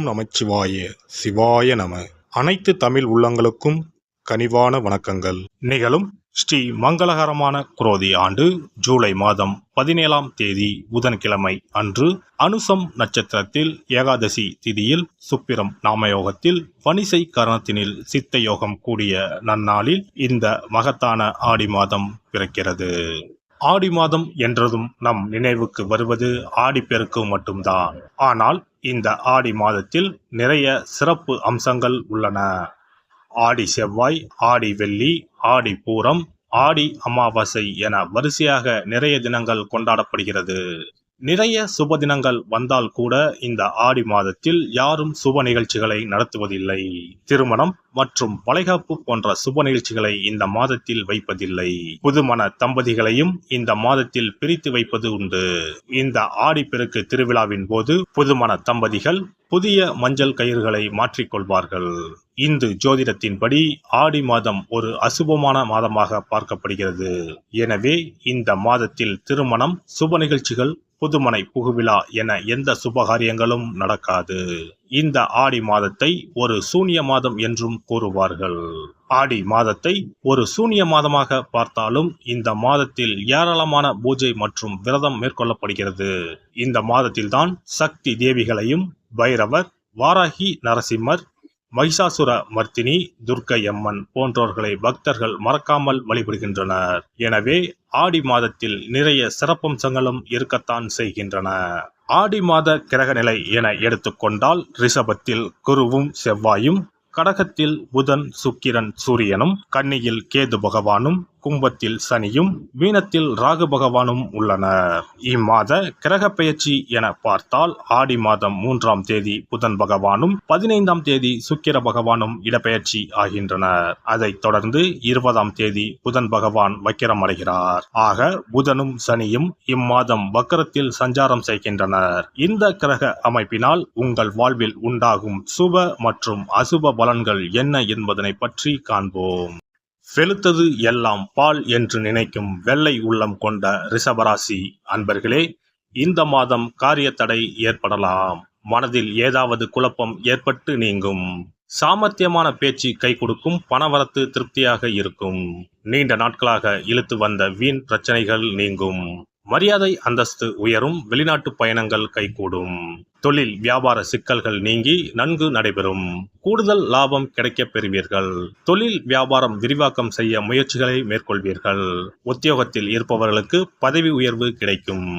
நமச்சிவாய சிவாய நம. அனைத்து தமிழ் உள்ளங்களுக்கும் கனிவான வணக்கங்கள். நிகழும் ஸ்ரீ மங்களகரமான குரோதி ஆண்டு ஜூலை மாதம் 17ஆம் தேதி புதன்கிழமை அன்று அனுசம் நட்சத்திரத்தில் ஏகாதசி திதியில் சுப்பிரம் நாமயோகத்தில் வணிசை கரணத்தினில் சித்த யோகம் கூடிய நன்னாளில் இந்த மகத்தான ஆடி மாதம் பிறக்கிறது. ஆடி மாதம் என்றதும் நம் நினைவுக்கு வருவது ஆடிப்பெருக்கு மட்டும்தான். ஆனால் இந்த ஆடி மாதத்தில் நிறைய சிறப்பு அம்சங்கள் உள்ளன. ஆடி செவ்வாய், ஆடி வெள்ளி, ஆடி பூரம், ஆடி அமாவாசை என வரிசையாக நிறைய தினங்கள் கொண்டாடப்படுகிறது. நிறைய சுப தினங்கள் வந்தால் கூட இந்த ஆடி மாதத்தில் யாரும் சுப நிகழ்ச்சிகளை நடத்துவதில்லை. திருமணம் மற்றும் வளைகாப்பு போன்ற சுப நிகழ்ச்சிகளை இந்த மாதத்தில் வைப்பதில்லை. புதுமண தம்பதிகளையும் இந்த மாதத்தில் பிரித்து வைப்பது உண்டு. இந்த ஆடிப்பெருக்கு திருவிழாவின் போது புதுமண தம்பதிகள் புதிய மஞ்சள் கயிறுகளை மாற்றிக்கொள்வார்கள். இந்து ஜோதிடத்தின்படி ஆடி மாதம் ஒரு அசுபமான மாதமாக பார்க்கப்படுகிறது. எனவே இந்த மாதத்தில் திருமணம், சுப நிகழ்ச்சிகள், புதுமனை புகுவிழா என எந்த சுபகாரியங்களும் நடக்காது. இந்த ஆடி மாதத்தை ஒரு சூனிய மாதம் என்றும் கூறுவார்கள். ஆடி மாதத்தை ஒரு சூனிய மாதமாக பார்த்தாலும் இந்த மாதத்தில் ஏராளமான பூஜை மற்றும் விரதம் மேற்கொள்ளப்படுகிறது. இந்த மாதத்தில்தான் சக்தி தேவிகளையும் பைரவர், வாராகி, நரசிம்மர், மகிஷாசுர மர்த்தினி, துர்க்கை அம்மன் போன்றோர்களை பக்தர்கள் மறக்காமல் வழிபடுகின்றனர். எனவே ஆடி மாதத்தில் நிறைய சிறப்பம்சங்களும் இருக்கத்தான் செய்கின்றன. ஆடி மாத கிரகநிலை என எடுத்துக்கொண்டால் ரிஷபத்தில் குருவும் செவ்வாயும், கடகத்தில் புதன், சுக்கிரன், சூரியனும், கன்னியில் கேது பகவானும், கும்பத்தில் சனியும், மீனத்தில் ராகு பகவானும் உள்ளனர். இம்மாத கிரக பெயர்ச்சி என பார்த்தால் ஆடி மாதம் 3ஆம் தேதி புதன் பகவானும் 15ஆம் தேதி சுக்கிர பகவானும் இடப்பெயர்ச்சி ஆகின்றனர். அதைத் தொடர்ந்து 20ஆம் தேதி புதன் பகவான் வக்கிரம் அடைகிறார். ஆக புதனும் சனியும் இம்மாதம் வக்கரத்தில் சஞ்சாரம் செய்கின்றனர். இந்த கிரக அமைப்பினால் உங்கள் வாழ்வில் உண்டாகும் சுப மற்றும் அசுப பலன்கள் என்ன என்பதனை பற்றி காண்போம். வெளுத்தது எல்லாம் பால் என்று நினைக்கும் வெள்ளை உள்ளம் கொண்ட ரிஷபராசி அன்பர்களே, இந்த மாதம் காரிய தடை ஏற்படலாம். மனதில் ஏதாவது குழப்பம் ஏற்பட்டு நீங்கும். சாமர்த்தியமான பேச்சு கை கொடுக்கும். பணவரத்து திருப்தியாக இருக்கும். நீண்ட நாட்களாக இழுத்து வந்த வீண் பிரச்சனைகள் நீங்கும். மரியாதை அந்தஸ்து உயரும். வெளிநாட்டு பயணங்கள் கைகூடும். தொழில் வியாபார சிக்கல்கள் நீங்கி நன்கு நடைபெறும். கூடுதல் லாபம் கிடைக்கப் பெறுவீர்கள். தொழில் வியாபாரம் விரிவாக்கம் செய்ய முயற்சிகளை மேற்கொள்வீர்கள். உத்தியோகத்தில் இருப்பவர்களுக்கு பதவி உயர்வு கிடைக்கும்.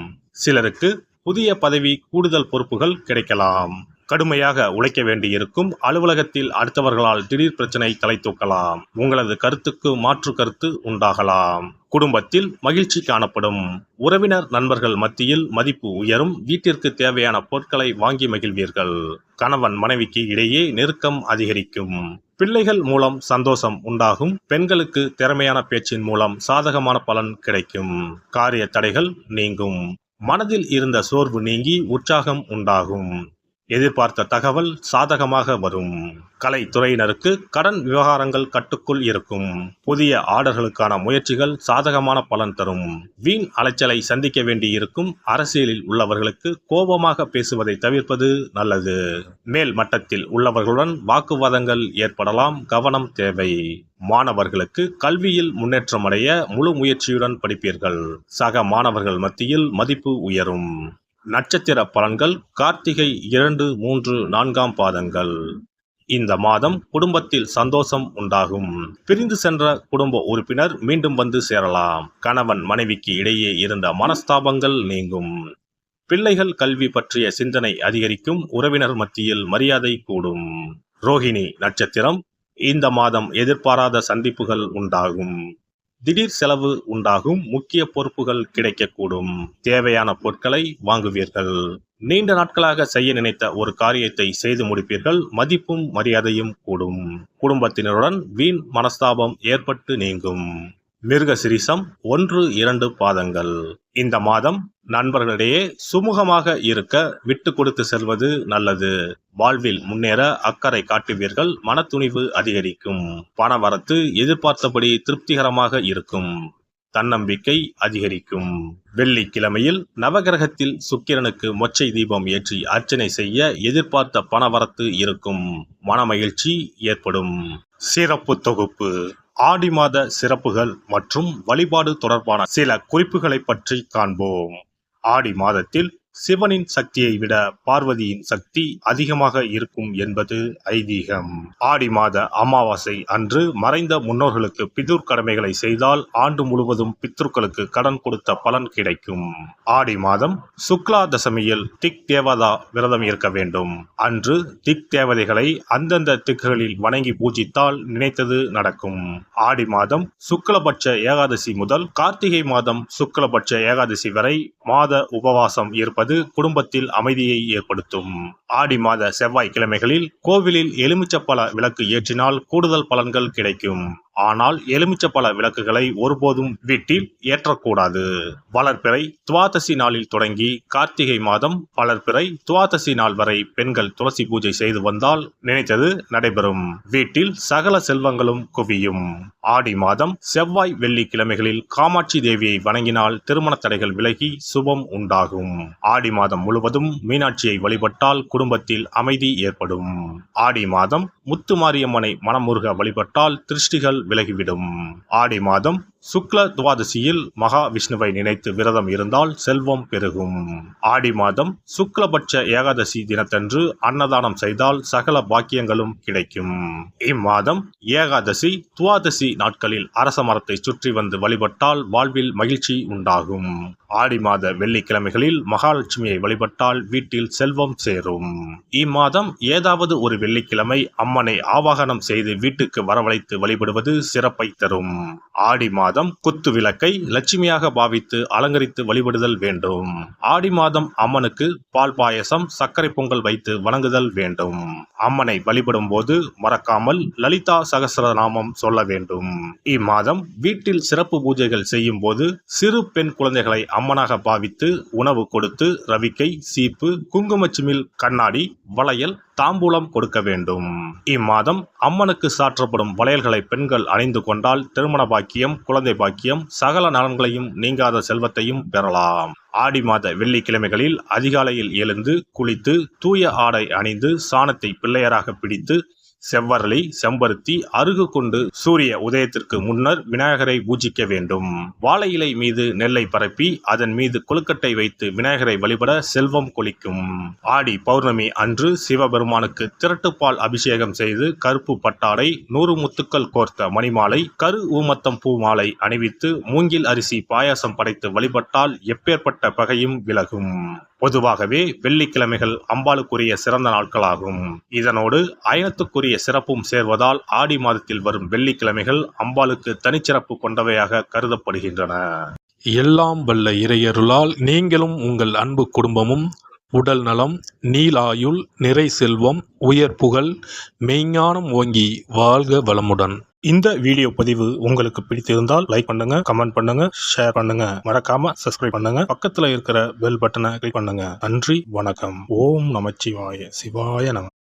சிலருக்கு புதிய பதவி, கூடுதல் பொறுப்புகள் கிடைக்கலாம். கடுமையாக உழைக்க வேண்டியிருக்கும். அலுவலகத்தில் அடுத்தவர்களால் திடீர் பிரச்சனை தலை தூக்கலாம். உங்களது கருத்துக்கு மாற்று கருத்து உண்டாகலாம். குடும்பத்தில் மகிழ்ச்சி காணப்படும். உறவினர் நண்பர்கள் மத்தியில் மதிப்பு உயரும். வீட்டிற்கு தேவையான பொருட்களை வாங்கி மகிழ்வீர்கள். கணவன் மனைவிக்கு இடையே நெருக்கம் அதிகரிக்கும். பிள்ளைகள் மூலம் சந்தோஷம் உண்டாகும். பெண்களுக்கு திறமையான பேச்சின் மூலம் சாதகமான பலன் கிடைக்கும். காரிய தடைகள் நீங்கும். மனதில் இருந்த சோர்வு நீங்கி உற்சாகம் உண்டாகும். எதிர்பார்த்த தகவல் சாதகமாக வரும். கலைத்துறையினருக்கு கடன் விவகாரங்கள் கட்டுக்குள் இருக்கும். புதிய ஆர்டர்களுக்கான முயற்சிகள் சாதகமான பலன் தரும். வீண் அலைச்சலை சந்திக்க வேண்டியிருக்கும். அரசியலில் உள்ளவர்களுக்கு கோபமாக பேசுவதை தவிர்ப்பது நல்லது. மேல் மட்டத்தில் உள்ளவர்களுடன் வாக்குவாதங்கள் ஏற்படலாம். கவனம் தேவை. மாணவர்களுக்கு கல்வியில் முன்னேற்றமடைய முழு முயற்சியுடன் படிப்பீர்கள். சக மாணவர்கள் மத்தியில் மதிப்பு உயரும். நட்சத்திர பலன்கள் கார்த்திகை 2, 3, 4ஆம் பாதங்கள். இந்த மாதம் குடும்பத்தில் சந்தோஷம் உண்டாகும். பிரிந்து சென்ற குடும்ப உறுப்பினர் மீண்டும் வந்து சேரலாம். கணவன் மனைவிக்கு இடையே இருந்த மனஸ்தாபங்கள் நீங்கும். பிள்ளைகள் கல்வி பற்றிய சிந்தனை அதிகரிக்கும். உறவினர் மத்தியில் மரியாதை கூடும். ரோஹிணி நட்சத்திரம். இந்த மாதம் எதிர்பாராத சந்திப்புகள் உண்டாகும். திடீர் செலவு உண்டாகும். முக்கிய பொறுப்புகள் கிடைக்கக்கூடும். தேவையான பொருட்களை வாங்குவீர்கள். நீண்ட நாட்களாக செய்ய நினைத்த ஒரு காரியத்தை செய்து முடிப்பீர்கள். மதிப்பும் மரியாதையும் கூடும். குடும்பத்தினருடன் வீண் மனஸ்தாபம் ஏற்பட்டு நீங்கும். மிருகசிரிசம் 1, 2 பாதங்கள். இந்த மாதம் நண்பர்களிடையே சுமூகமாக இருக்க விட்டு கொடுத்து செல்வது நல்லது. வாழ்வில் முன்னேற அக்கறை காட்டுவீர்கள். மனத்துணிவு அதிகரிக்கும். பணவரத்து எதிர்பார்த்தபடி திருப்திகரமாக இருக்கும். தன்னம்பிக்கை அதிகரிக்கும். வெள்ளிக்கிழமையில் நவகிரகத்தில் சுக்கிரனுக்கு மொச்சை தீபம் ஏற்றி அர்ச்சனை செய்ய எதிர்பார்த்த பணவரத்து இருக்கும். மனமகிழ்ச்சி ஏற்படும். சிறப்பு தொகுப்பு. ஆடி மாத சிறப்புகள் மற்றும் வழிபாடு தொடர்பான சில குறிப்புகளை பற்றி காண்போம். ஆடி மாதத்தில் சிவனின் சக்தியை விட பார்வதியின் சக்தி அதிகமாக இருக்கும் என்பது ஐதீகம். ஆடி மாத அமாவாசை அன்று மறைந்த முன்னோர்களுக்கு பிதுர் கடமைகளை செய்தால் ஆண்டு முழுவதும் பித்ருக்களுக்கு கடன் கொடுத்த பலன் கிடைக்கும். ஆடி மாதம் சுக்லா தசமியில் திக் தேவதா விரதம் இருக்க வேண்டும். அன்று திக் தேவதைகளை அந்தந்த திக்குகளில் வணங்கி பூஜித்தால் நினைத்தது நடக்கும். ஆடி மாதம் சுக்லபட்ச ஏகாதசி முதல் கார்த்திகை மாதம் சுக்லபட்ச ஏகாதசி வரை மாத உபவாசம் இருப்பது குடும்பத்தில் அமைதியை ஏற்படுத்தும். ஆடி மாத செவ்வாய்க்கிழமைகளில் கோவிலில் எலுமிச்சப்பழ விளக்கு ஏற்றினால் கூடுதல் பலன்கள் கிடைக்கும். ஆனால் எலுமிச்சப்பழ விளக்குகளை ஒருபோதும் வீட்டில் ஏற்றக்கூடாது. வளர்பிறை துவாதசி நாளில் தொடங்கி கார்த்திகை மாதம் வளர்பிறை துவாதசி நாள் வரை பெண்கள் துளசி பூஜை செய்து வந்தால் நினைத்தது நடைபெறும். வீட்டில் சகல செல்வங்களும் குவியும். ஆடி மாதம் செவ்வாய் வெள்ளிக்கிழமைகளில் காமாட்சி தேவியை வணங்கினால் திருமண தடைகள் விலகி சுபம் உண்டாகும். ஆடி மாதம் முழுவதும் மீனாட்சியை வழிபட்டால் குடும்பத்தில் அமைதி ஏற்படும். ஆடி மாதம் முத்துமாரியம்மனை மனமுருக வழிபட்டால் திருஷ்டிகள் விலகிவிடும். ஆடி மாதம் சுக்ல துவாதசியில் மகா விஷ்ணுவை நினைத்து விரதம் இருந்தால் செல்வம் பெருகும். ஆடி மாதம் சுக்லபட்ச ஏகாதசி தினத்தன்று அன்னதானம் செய்தால் சகல பாக்கியங்களும் கிடைக்கும். இம்மாதம் ஏகாதசி துவாதசி நாட்களில் அரச மரத்தை சுற்றி வந்து வழிபட்டால் வாழ்வில் மகிழ்ச்சி உண்டாகும். ஆடி மாத வெள்ளிக்கிழமைகளில் மகாலட்சுமியை வழிபட்டால் வீட்டில் செல்வம் சேரும். இம்மாதம் ஏதாவது ஒரு வெள்ளிக்கிழமை அம்மனை ஆவாகனம் செய்து வீட்டுக்கு வரவழைத்து வழிபடுவது சிறப்பை தரும். ஆடி மாதம் குத்து விளக்கை லட்சுமியாக பாவித்து அலங்கரித்து வழிபடுதல் வேண்டும். ஆடி மாதம் அம்மனுக்கு பால் பாயசம் சர்க்கரை பொங்கல் வைத்து வணங்குதல் வேண்டும். அம்மனை வழிபடும் போது மறக்காமல் லலிதா சகஸ்ரநாமம் சொல்ல வேண்டும். இம்மாதம் வீட்டில் சிறப்பு பூஜைகள் செய்யும் போது சிறு பெண் குழந்தைகளை அம்மனாக பாவித்து உணவு கொடுத்து ரவிக்கை சீப்பு குங்குமச்சிமிழ் கண்ணாடி வளையல் தாம்பூலம் கொடுக்க வேண்டும். இம்மாதம் அம்மனுக்கு சாற்றப்படும் வளையல்களை பெண்கள் அணிந்து கொண்டால் திருமண பாக்கியம் குழந்தை பாக்கியம் சகல நலன்களையும் நீங்காத செல்வத்தையும் பெறலாம். ஆடி மாத வெள்ளிக்கிழமைகளில் அதிகாலையில் எழுந்து குளித்து தூய ஆடை அணிந்து சாணத்தை பிள்ளையராக பிடித்து செவ்வரளி செம்பருத்தி அருகு கொண்டு சூரிய உதயத்திற்கு முன்னர் விநாயகரை பூஜிக்க வேண்டும். வாழை இலை மீது நெல்லை பரப்பி அதன் மீது கொழுக்கட்டை வைத்து விநாயகரை வழிபட செல்வம் கொளிக்கும். ஆடி பௌர்ணமி அன்று சிவபெருமானுக்கு திரட்டுப்பால் அபிஷேகம் செய்து கருப்பு பட்டாடை 100 முத்துக்கள் கோர்த்த மணிமாலை கரு ஊமத்தம் பூ மாலை அணிவித்து மூங்கில் அரிசி பாயாசம் படைத்து வழிபட்டால் எப்பேற்பட்ட பகையும் விலகும். பொதுவாகவே வெள்ளிக்கிழமைகள் அம்பாளுக்குரிய சிறந்த நாட்களாகும். இதனோடு அயனத்துக்குரிய சிறப்பும் சேர்வதால் ஆடி மாதத்தில் வரும் வெள்ளிக்கிழமைகள் அம்பாளுக்கு தனிச்சிறப்பு கொண்டவையாக கருதப்படுகின்றன. எல்லாம் வல்ல இறையருளால் நீங்களும் உங்கள் அன்பு குடும்பமும் உடல் நலம் நீலாயுள் நிறை செல்வம் உயர் புகழ் மெய்ஞானம் ஓங்கி வாழ்க வளமுடன். இந்த வீடியோ பதிவு உங்களுக்கு பிடித்திருந்தால் லைக் பண்ணுங்க, கமெண்ட் பண்ணுங்க, ஷேர் பண்ணுங்க, மறக்காம சப்ஸ்கிரைப் பண்ணுங்க, பக்கத்துல இருக்கிற பெல் பட்டனை கிளிக் பண்ணுங்க. நன்றி, வணக்கம். ஓம் நமச்சிவாய. சிவாய நம.